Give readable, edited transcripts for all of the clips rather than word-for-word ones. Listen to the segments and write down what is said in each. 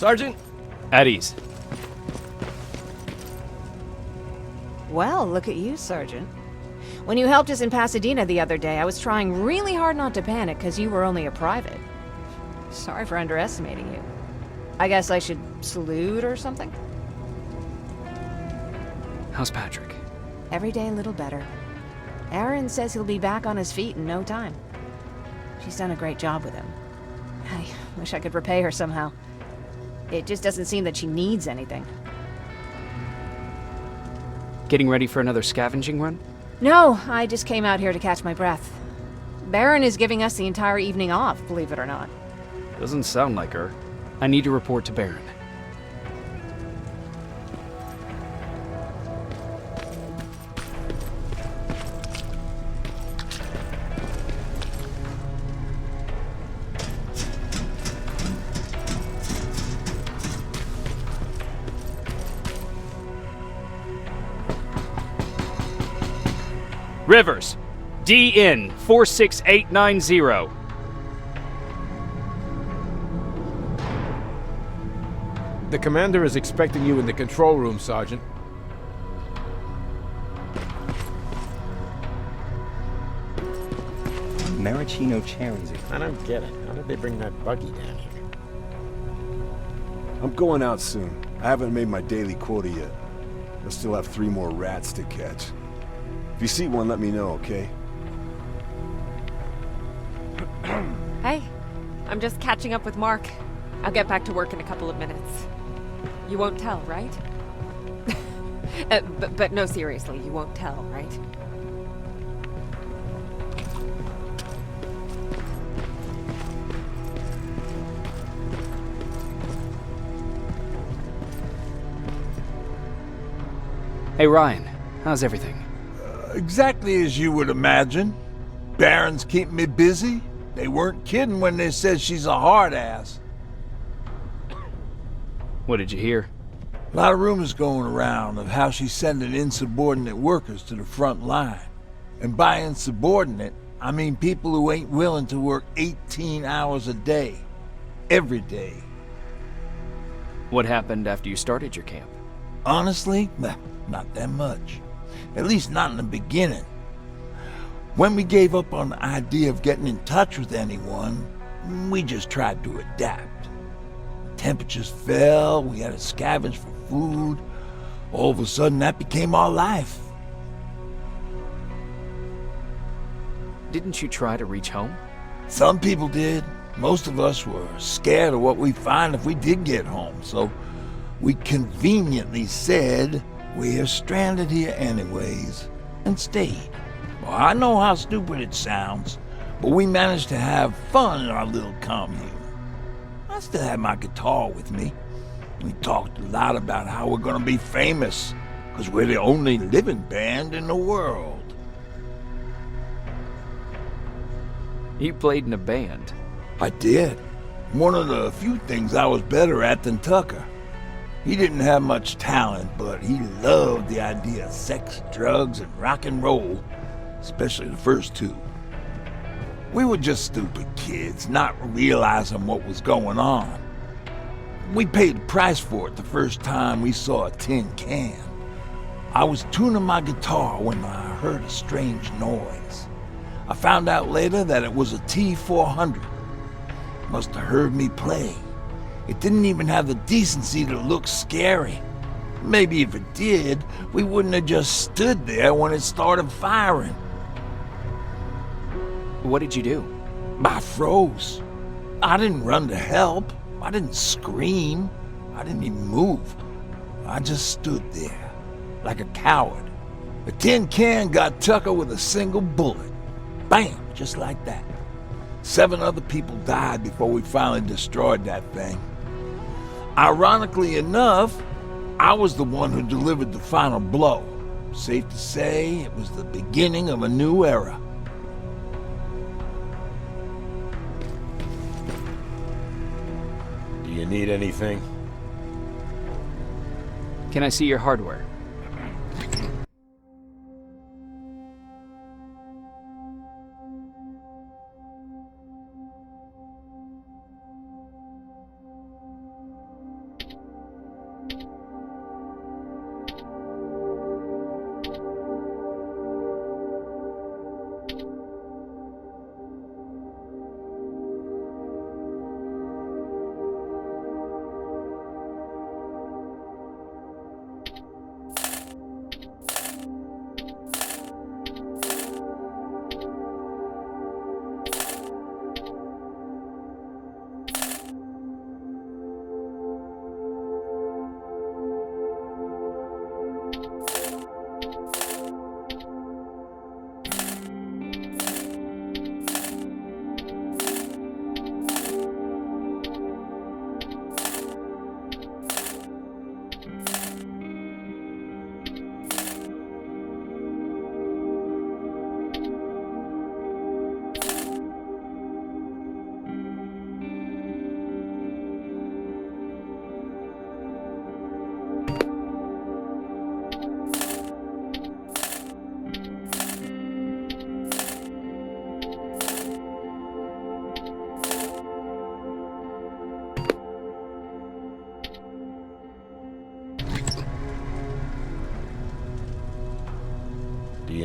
Sergeant? At ease. Well, look at you, Sergeant. When you helped us in Pasadena the other day, I was trying really hard not to panic because you were only a private. Sorry for underestimating you. I guess I should salute or something? How's Patrick? Every day a little better. Aaron says he'll be back on his feet in no time. She's done a great job with him. I wish I could repay her somehow. It just doesn't seem that she needs anything. Getting ready for another scavenging run? No, I just came out here to catch my breath. Baron is giving us the entire evening off, believe it or not. Doesn't sound like her. I need to report to Baron. Rivers, DN 46890. The commander is expecting you in the control room, Sergeant. Maraschino cherries. I don't get it. How did they bring that buggy down here? I'm going out soon. I haven't made my daily quota yet. I still have 3 more rats to catch. If you see one, let me know, okay? Hey, I'm just catching up with Mark. I'll get back to work in a couple of minutes. You won't tell, right? But no, seriously, you won't tell, right? Hey Ryan, how's everything? Exactly as you would imagine. Baron's keeping me busy. They weren't kidding when they said she's a hard ass. What did you hear? A lot of rumors going around of how she's sending insubordinate workers to the front line. And by insubordinate, I mean people who ain't willing to work 18 hours a day. Every day. What happened after you started your camp? Honestly, not that much. At least not in the beginning. When we gave up on the idea of getting in touch with anyone, we just tried to adapt. Temperatures fell, we had to scavenge for food. All of a sudden, that became our life. Didn't you try to reach home? Some people did. Most of us were scared of what we'd find if we did get home, so we conveniently said we're stranded here anyways, and stayed. Well, I know how stupid it sounds, but we managed to have fun in our little commune. I still had my guitar with me. We talked a lot about how we're gonna be famous, because we're the only living band in the world. You played in a band. I did. One of the few things I was better at than Tucker. He didn't have much talent, but he loved the idea of sex, drugs, and rock and roll, especially the first 2. We were just stupid kids, not realizing what was going on. We paid the price for it the first time we saw a tin can. I was tuning my guitar when I heard a strange noise. I found out later that it was a T-400. Must have heard me play. It didn't even have the decency to look scary. Maybe if it did, we wouldn't have just stood there when it started firing. What did you do? I froze. I didn't run to help. I didn't scream. I didn't even move. I just stood there, like a coward. The tin can got Tucker with a single bullet. Bam, just like that. 7 other people died before we finally destroyed that thing. Ironically enough, I was the one who delivered the final blow. Safe to say, it was the beginning of a new era. Do you need anything? Can I see your hardware?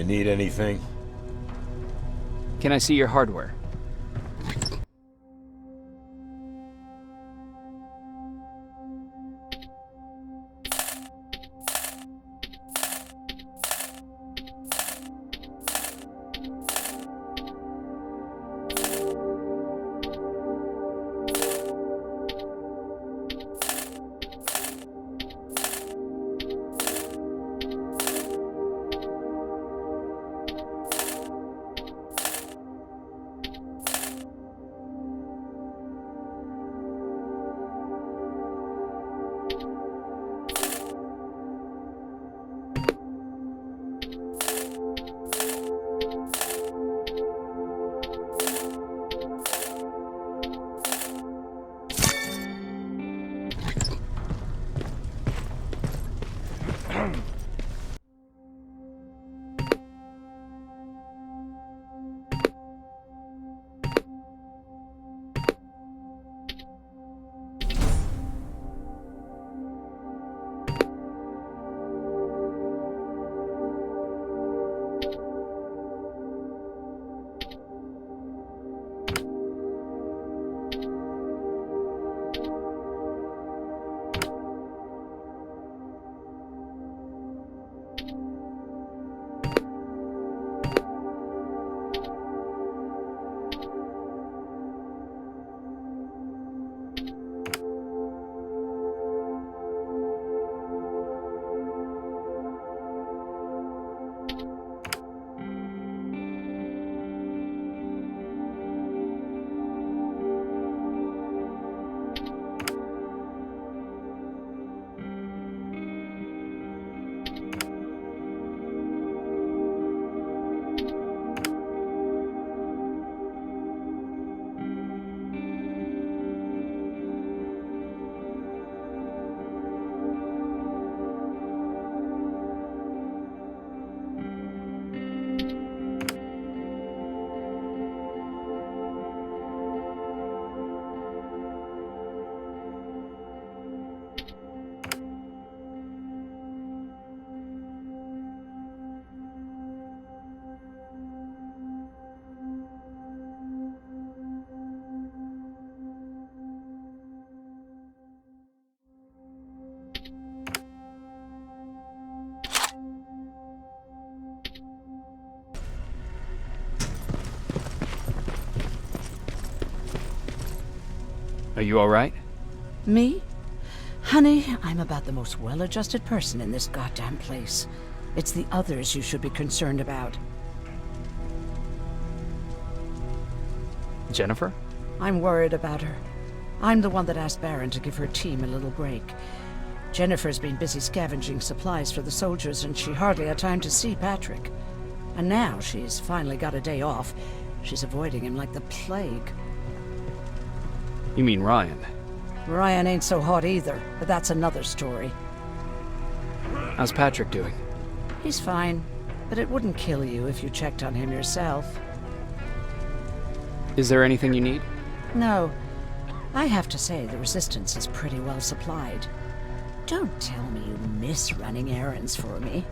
need anything? Can I see your hardware? Are you alright? Me? Honey, I'm about the most well-adjusted person in this goddamn place. It's the others you should be concerned about. Jennifer? I'm worried about her. I'm the one that asked Baron to give her team a little break. Jennifer's been busy scavenging supplies for the soldiers, and she hardly had time to see Patrick. And now she's finally got a day off. She's avoiding him like the plague. You mean Ryan? Ryan ain't so hot either, but that's another story. How's Patrick doing? He's fine, but it wouldn't kill you if you checked on him yourself. Is there anything you need? No. I have to say the Resistance is pretty well supplied. Don't tell me you miss running errands for me.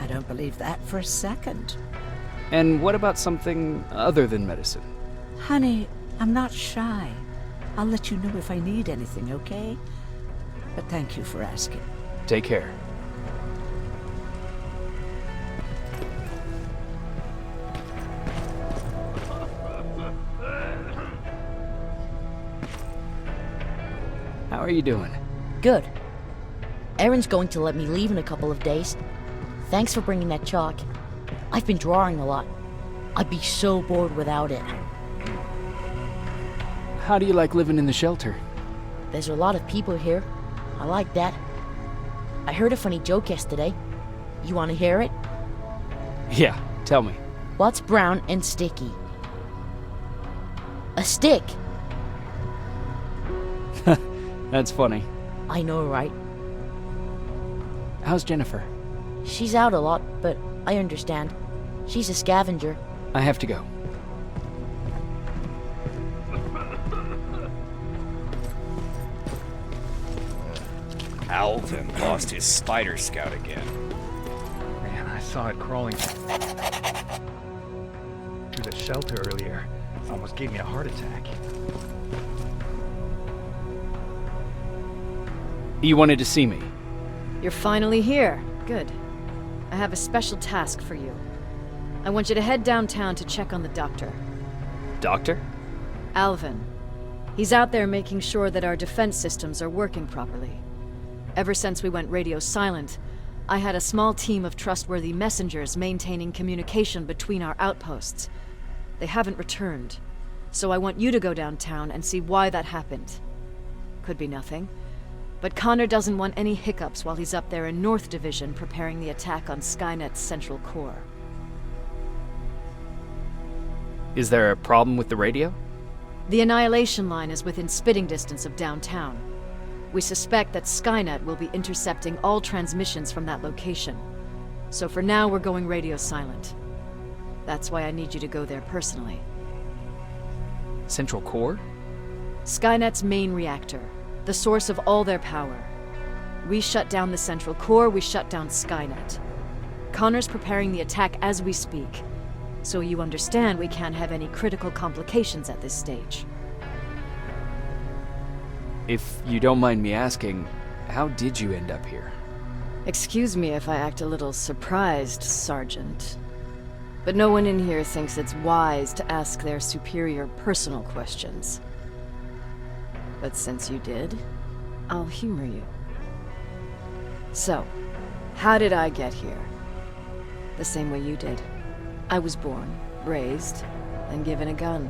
I don't believe that for a second. And what about something other than medicine? Honey, I'm not shy. I'll let you know if I need anything, okay? But thank you for asking. Take care. How are you doing? Good. Erin's going to let me leave in a couple of days. Thanks for bringing that chalk. I've been drawing a lot. I'd be so bored without it. How do you like living in the shelter? There's a lot of people here. I like that. I heard a funny joke yesterday. You want to hear it? Yeah, tell me. What's brown and sticky? A stick! That's funny. I know, right? How's Jennifer? She's out a lot, but I understand. She's a scavenger. I have to go. Alvin lost his spider scout again. Man, I saw it crawling. shelter earlier. Almost gave me a heart attack. You wanted to see me? You're finally here. Good. I have a special task for you. I want you to head downtown to check on the doctor. Doctor? Alvin. He's out there making sure that our defense systems are working properly. Ever since we went radio silent, I had a small team of trustworthy messengers maintaining communication between our outposts. They haven't returned, so I want you to go downtown and see why that happened. Could be nothing, but Connor doesn't want any hiccups while he's up there in North Division preparing the attack on Skynet's central core. Is there a problem with the radio? The Annihilation Line is within spitting distance of downtown. We suspect that Skynet will be intercepting all transmissions from that location. So for now, we're going radio silent. That's why I need you to go there personally. Central core? Skynet's main reactor, the source of all their power. We shut down the central core, we shut down Skynet. Connor's preparing the attack as we speak, so you understand we can't have any critical complications at this stage. If you don't mind me asking, how did you end up here? Excuse me if I act a little surprised, Sergeant. But no one in here thinks it's wise to ask their superior personal questions. But since you did, I'll humor you. So, how did I get here? The same way you did. I was born, raised, and given a gun.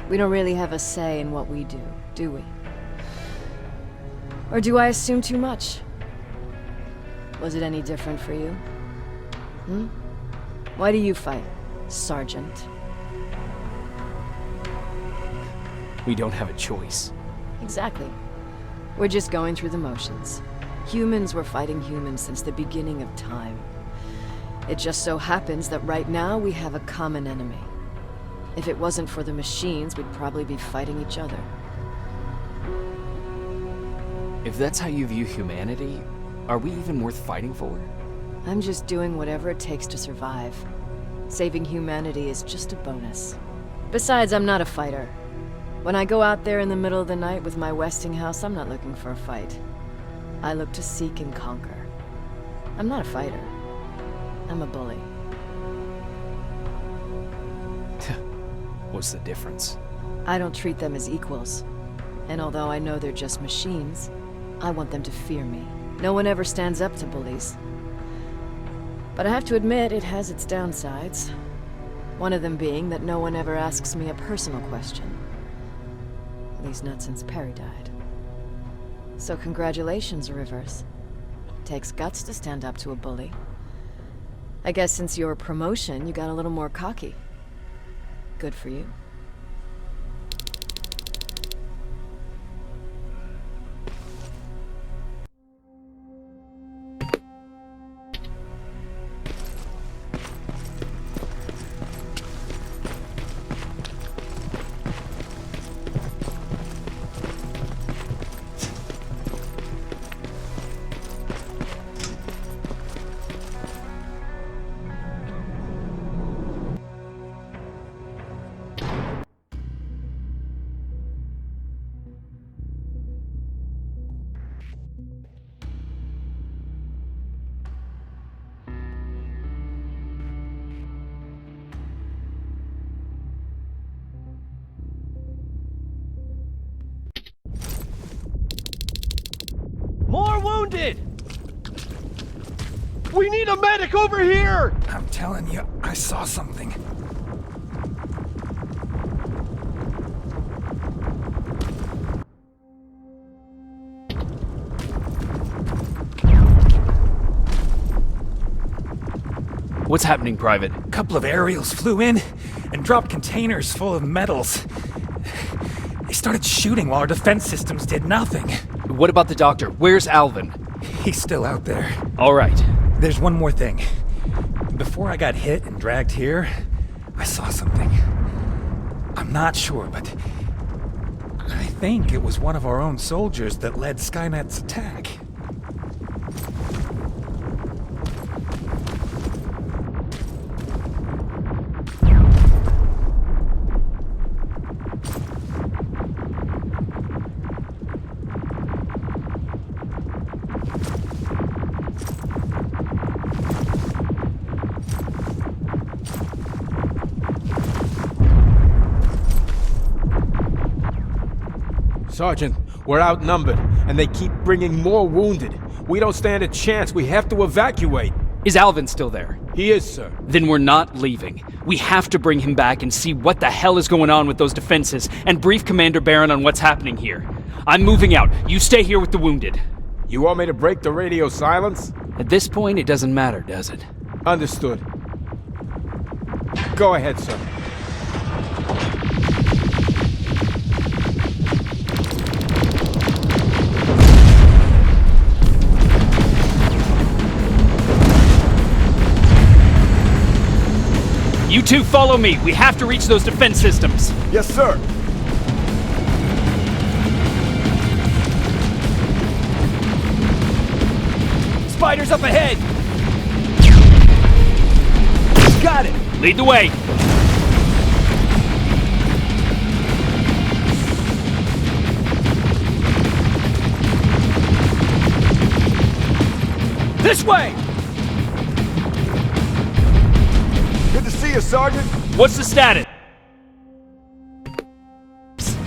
We don't really have a say in what we do we? Or do I assume too much? Was it any different for you? Why do you fight, Sergeant? We don't have a choice. Exactly. We're just going through the motions. Humans were fighting humans since the beginning of time. It just so happens that right now we have a common enemy. If it wasn't for the machines, we'd probably be fighting each other. If that's how you view humanity, are we even worth fighting for? I'm just doing whatever it takes to survive. Saving humanity is just a bonus. Besides, I'm not a fighter. When I go out there in the middle of the night with my Westinghouse, I'm not looking for a fight. I look to seek and conquer. I'm not a fighter. I'm a bully. What's the difference? I don't treat them as equals. And although I know they're just machines, I want them to fear me. No one ever stands up to bullies. But I have to admit, it has its downsides. One of them being that no one ever asks me a personal question. At least not since Perry died. So congratulations, Rivers. Takes guts to stand up to a bully. I guess since your promotion, you got a little more cocky. Good for you. More wounded! We need a medic over here! I'm telling you, I saw something. What's happening, Private? A couple of aerials flew in and dropped containers full of metals. They started shooting while our defense systems did nothing. What about the doctor? Where's Alvin? He's still out there. All right. There's one more thing. Before I got hit and dragged here, I saw something. I'm not sure, but I think it was one of our own soldiers that led Skynet's attack. Sergeant, we're outnumbered, and they keep bringing more wounded. We don't stand a chance. We have to evacuate. Is Alvin still there? He is, sir. Then we're not leaving. We have to bring him back and see what the hell is going on with those defenses and brief Commander Barron on what's happening here. I'm moving out. You stay here with the wounded. You want me to break the radio silence? At this point, it doesn't matter, does it? Understood. Go ahead, sir. You two follow me. We have to reach those defense systems. Yes, sir. Spiders up ahead! Got it! Lead the way! This way! Good to see you, Sergeant. What's the status?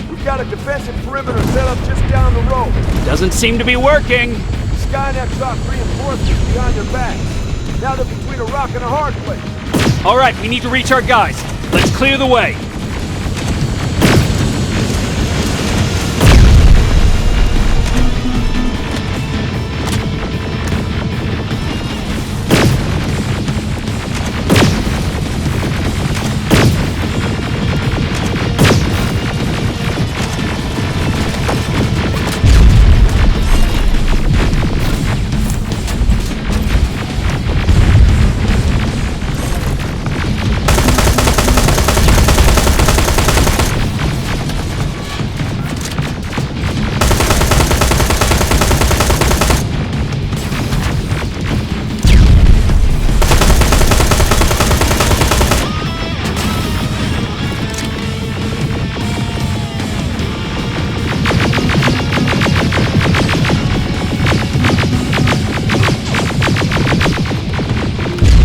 We've got a defensive perimeter set up just down the road. Doesn't seem to be working. Skynet dropped reinforcements behind their backs. Now they're between a rock and a hard place. All right, we need to reach our guys. Let's clear the way.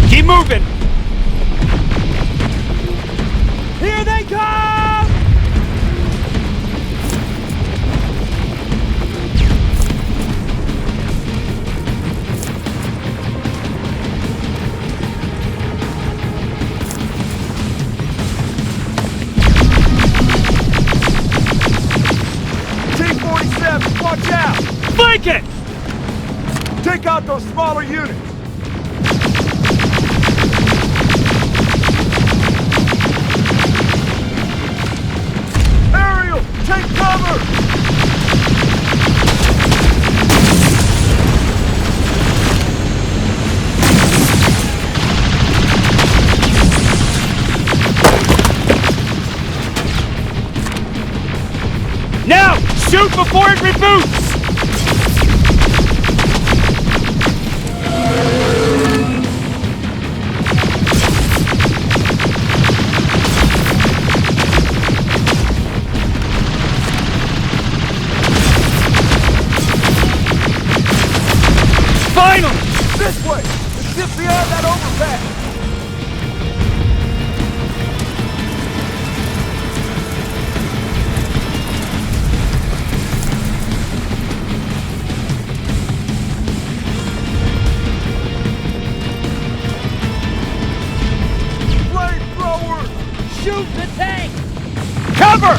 Keep moving! Here they come! T-47, watch out! Flank it! Take out those smaller units. Ariel, take cover! Now! Shoot before it reboots! Finally! This way! It's just beyond that overpass! Flamethrowers! Shoot the tank! Cover!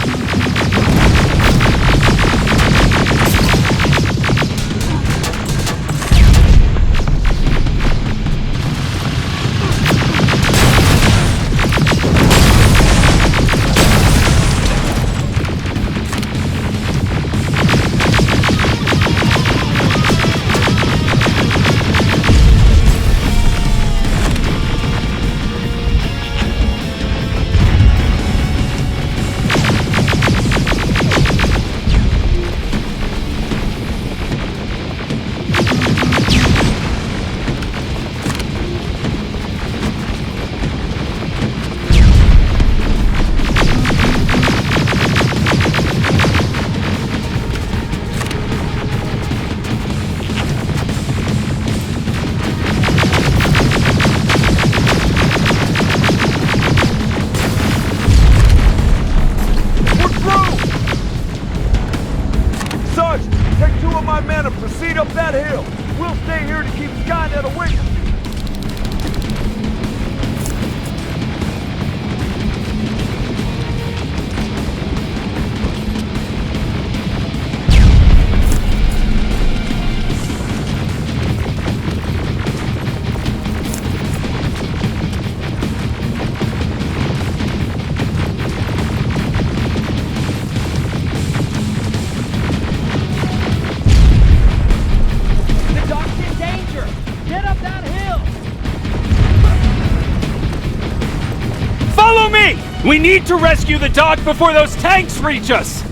We need to rescue the dock before those tanks reach us!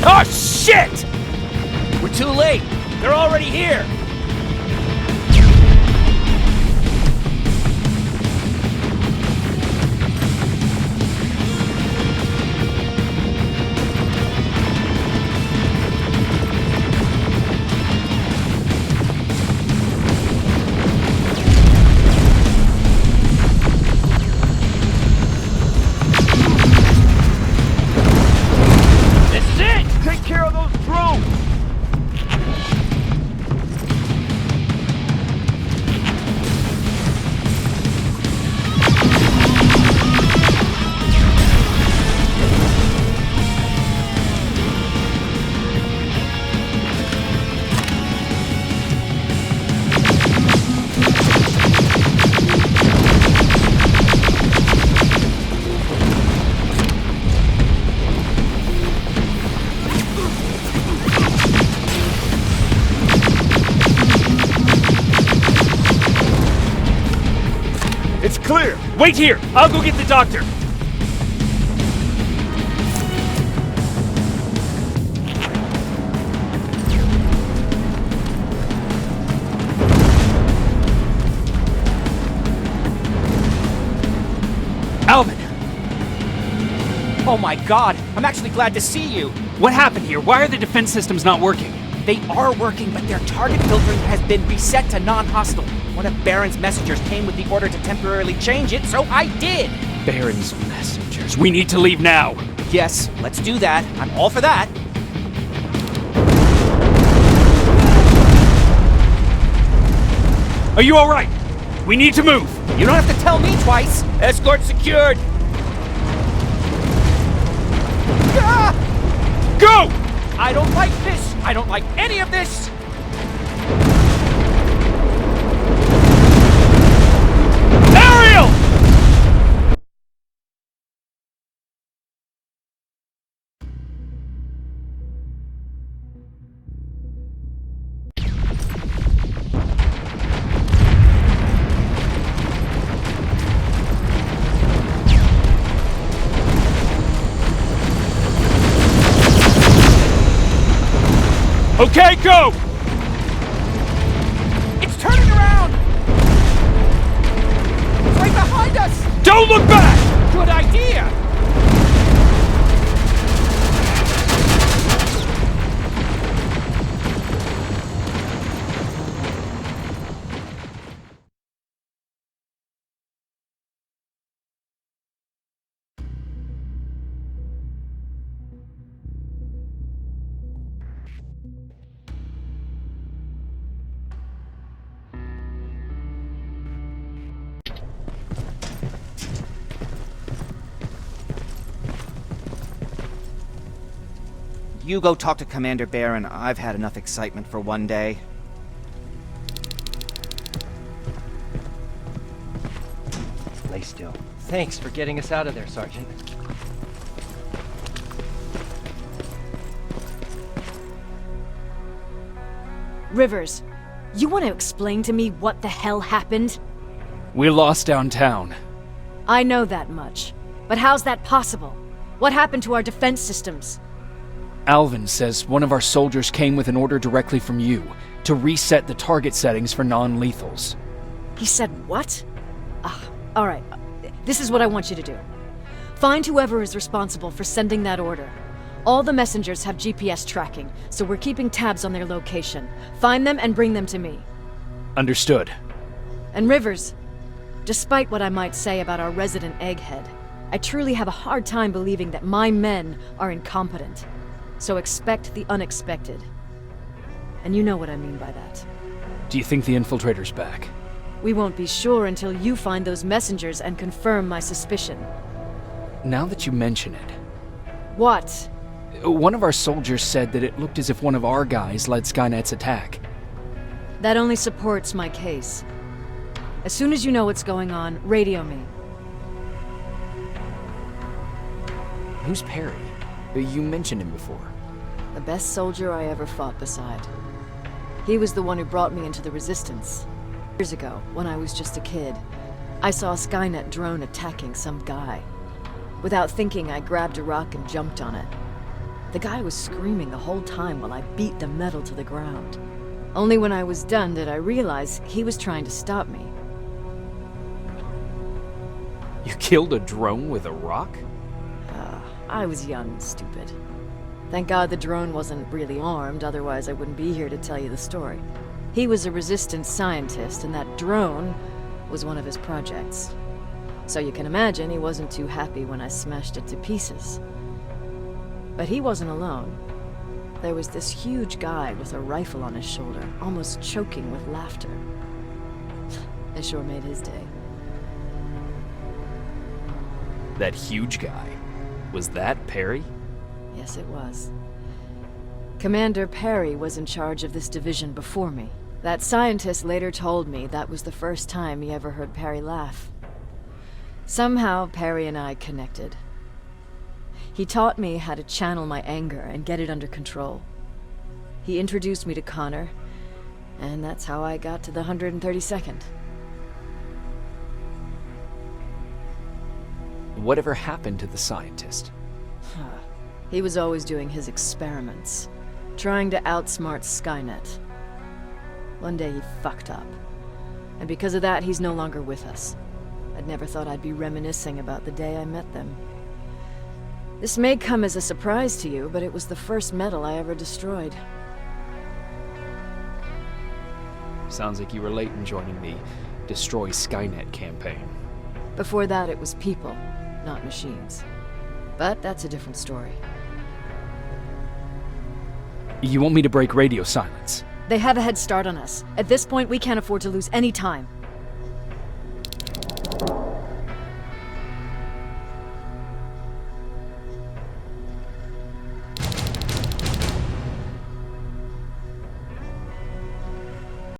Oh, shit! We're too late. They're already here. It's clear! Wait here! I'll go get the doctor! Alvin! Oh my god, I'm actually glad to see you. What happened here? Why are the defense systems not working? They are working, but their target filtering has been reset to non-hostile. One of Baron's messengers came with the order to temporarily change it, so I did. Baron's messengers. We need to leave now. Yes, let's do that. I'm all for that. Are you alright? We need to move. You don't have to tell me twice. Escort secured. Ah! Go! I don't like this. I don't like any of this. Ariel! Okay, go! It's turning around! It's right behind us! Don't look back! Good idea! You go talk to Commander Baron. I've had enough excitement for one day. Lay still. Thanks for getting us out of there, Sergeant. Rivers, you want to explain to me what the hell happened? We lost downtown. I know that much. But how's that possible? What happened to our defense systems? Alvin says one of our soldiers came with an order directly from you to reset the target settings for non-lethals. He said what? Alright. This is what I want you to do. Find whoever is responsible for sending that order. All the messengers have GPS tracking, so we're keeping tabs on their location. Find them and bring them to me. Understood. And Rivers, despite what I might say about our resident egghead, I truly have a hard time believing that my men are incompetent. So expect the unexpected. And you know what I mean by that. Do you think the infiltrator's back? We won't be sure until you find those messengers and confirm my suspicion. Now that you mention it... What? One of our soldiers said that it looked as if one of our guys led Skynet's attack. That only supports my case. As soon as you know what's going on, radio me. Who's Perry? You mentioned him before. The best soldier I ever fought beside. He was the one who brought me into the Resistance. Years ago, when I was just a kid. I saw a Skynet drone attacking some guy. Without thinking, I grabbed a rock and jumped on it. The guy was screaming the whole time while I beat the metal to the ground. Only when I was done did I realize he was trying to stop me. You killed a drone with a rock? I was young and stupid. Thank God the drone wasn't really armed, otherwise I wouldn't be here to tell you the story. He was a Resistance scientist, and that drone was one of his projects. So you can imagine he wasn't too happy when I smashed it to pieces. But he wasn't alone. There was this huge guy with a rifle on his shoulder, almost choking with laughter. It sure made his day. That huge guy. Was that Perry? Yes, it was. Commander Perry was in charge of this division before me. That scientist later told me that was the first time he ever heard Perry laugh. Somehow, Perry and I connected. He taught me how to channel my anger and get it under control. He introduced me to Connor, and that's how I got to the 132nd. Whatever happened to the scientist? He was always doing his experiments, trying to outsmart Skynet. One day he fucked up, and because of that, he's no longer with us. I'd never thought I'd be reminiscing about the day I met them. This may come as a surprise to you, but it was the first metal I ever destroyed. Sounds like you were late in joining the Destroy Skynet campaign. Before that, it was people, not machines. But that's a different story. You want me to break radio silence? They have a head start on us. At this point, we can't afford to lose any time.